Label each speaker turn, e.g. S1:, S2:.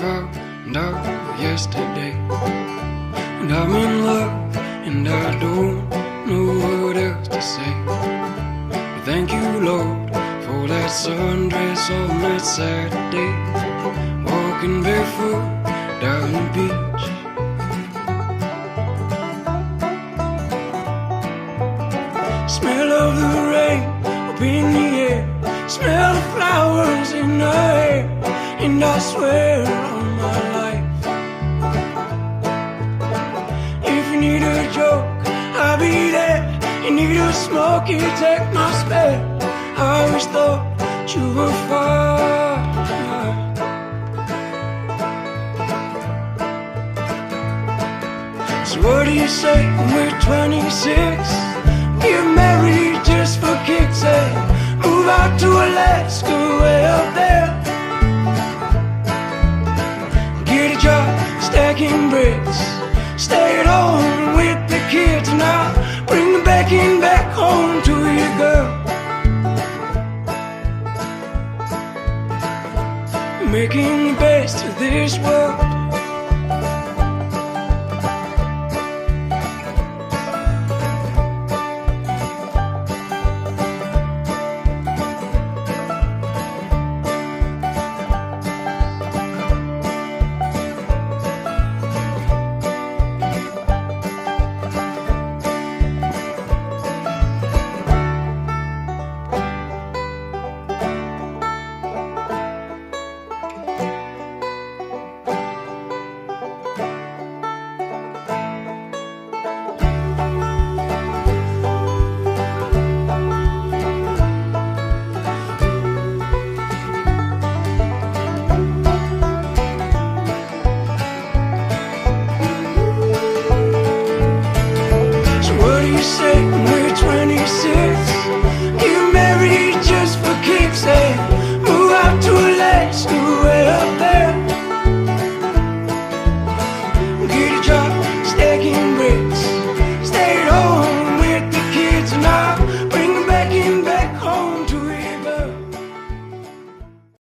S1: found out yesterday, and I'm in love and I don't know what else to say. But thank you, Lord, for that sundress on that Saturday, walking barefoot down the beach. Smell of the rain up in the air, smell the flowers in the air, and I swear on my life, if you need a joke, I'll be there. You need a smoke, you take my spare. I always thought you were fine. So what do you say when we're 26? Get married just for kicks, eh? Move out to Alaska, way up there. Get a job stacking bricks, stay at home with the kids, and I'll bring the bacon back home to you, girl. Making the best of this world. Say